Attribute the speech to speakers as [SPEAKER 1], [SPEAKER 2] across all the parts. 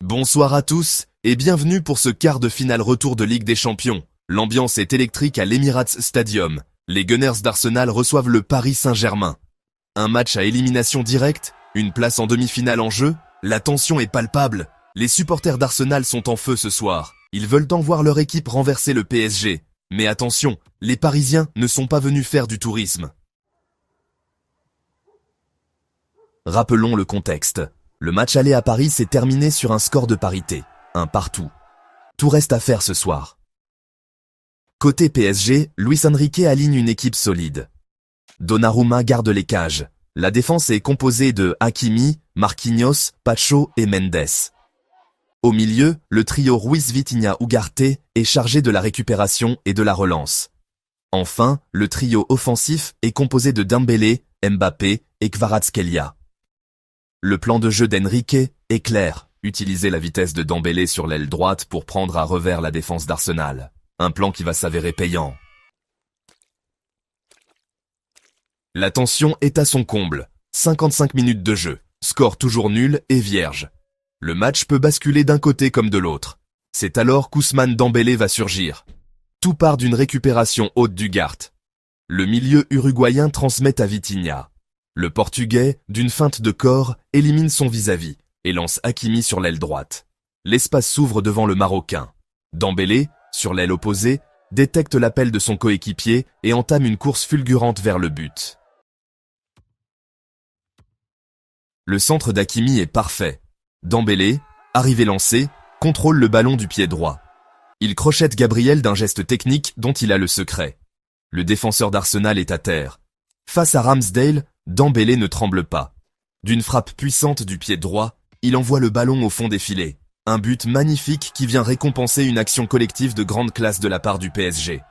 [SPEAKER 1] Bonsoir à tous et bienvenue pour ce quart de finale retour de Ligue des Champions. L'ambiance est électrique à l'Emirates Stadium. Les Gunners d'Arsenal reçoivent le Paris Saint-Germain. Un match à élimination directe, une place en demi-finale en jeu, la tension est palpable. Les supporters d'Arsenal sont en feu ce soir. Ils veulent en voir leur équipe renverser le PSG. Mais attention, les Parisiens ne sont pas venus faire du tourisme. Rappelons le contexte. Le match aller à Paris s'est terminé sur un score de parité, un partout. Tout reste à faire ce soir. Côté PSG, Luis Enrique aligne une équipe solide. Donnarumma garde les cages. La défense est composée de Hakimi, Marquinhos, Pacho et Mendes. Au milieu, le trio Ruiz Vitinha Ugarte est chargé de la récupération et de la relance. Enfin, le trio offensif est composé de Dembélé, Mbappé et Kvaratskhelia. Le plan de jeu d'Enrique est clair, utiliser la vitesse de Dembélé sur l'aile droite pour prendre à revers la défense d'Arsenal. Un plan qui va s'avérer payant. La tension est à son comble. 55 minutes de jeu, score toujours nul et vierge. Le match peut basculer d'un côté comme de l'autre. C'est alors qu'Ousmane Dembélé va surgir. Tout part d'une récupération haute d'Ugarte. Le milieu uruguayen transmet à Vitinha. Le Portugais, d'une feinte de corps, élimine son vis-à-vis et lance Hakimi sur l'aile droite. L'espace s'ouvre devant le Marocain. Dembélé, sur l'aile opposée, détecte l'appel de son coéquipier et entame une course fulgurante vers le but. Le centre d'Hakimi est parfait. Dembélé, arrivé lancé, contrôle le ballon du pied droit. Il crochette Gabriel d'un geste technique dont il a le secret. Le défenseur d'Arsenal est à terre. Face à Ramsdale, Dembélé ne tremble pas. D'une frappe puissante du pied droit, il envoie le ballon au fond des filets. Un but magnifique qui vient récompenser une action collective de grande classe de la part du PSG.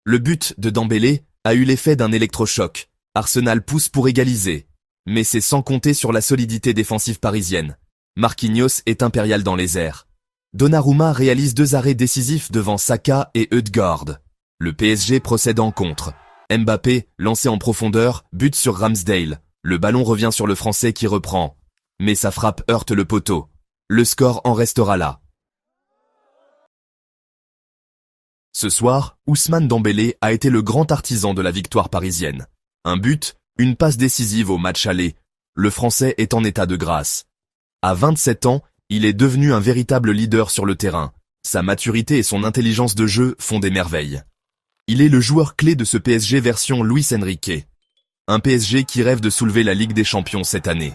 [SPEAKER 1] Le but de Dembélé a eu l'effet d'un électrochoc. Arsenal pousse pour égaliser. Mais c'est sans compter sur la solidité défensive parisienne. Marquinhos est impérial dans les airs. Donnarumma réalise 2 arrêts décisifs devant Saka et Ødegaard. Le PSG procède en contre. Mbappé, lancé en profondeur, bute sur Ramsdale. Le ballon revient sur le Français qui reprend. Mais sa frappe heurte le poteau. Le score en restera là. Ce soir, Ousmane Dembélé a été le grand artisan de la victoire parisienne. Un but, une passe décisive au match aller. Le Français est en état de grâce. À 27 ans, il est devenu un véritable leader sur le terrain. Sa maturité et son intelligence de jeu font des merveilles. Il est le joueur clé de ce PSG version Luis Enrique. Un PSG qui rêve de soulever la Ligue des Champions cette année.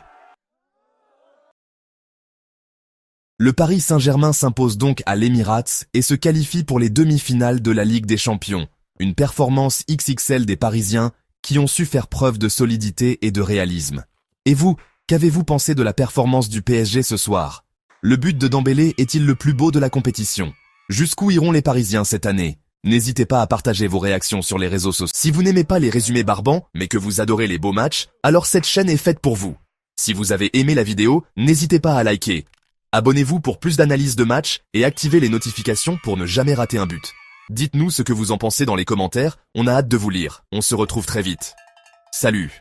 [SPEAKER 1] Le Paris Saint-Germain s'impose donc à l'Emirates et se qualifie pour les demi-finales de la Ligue des Champions. Une performance XXL des Parisiens qui ont su faire preuve de solidité et de réalisme. Et vous, qu'avez-vous pensé de la performance du PSG ce soir? Le but de Dembélé est-il le plus beau de la compétition? Jusqu'où iront les Parisiens cette année? N'hésitez pas à partager vos réactions sur les réseaux sociaux. Si vous n'aimez pas les résumés barbants, mais que vous adorez les beaux matchs, alors cette chaîne est faite pour vous. Si vous avez aimé la vidéo, n'hésitez pas à liker. Abonnez-vous pour plus d'analyses de matchs et activez les notifications pour ne jamais rater un but. Dites-nous ce que vous en pensez dans les commentaires, on a hâte de vous lire. On se retrouve très vite. Salut!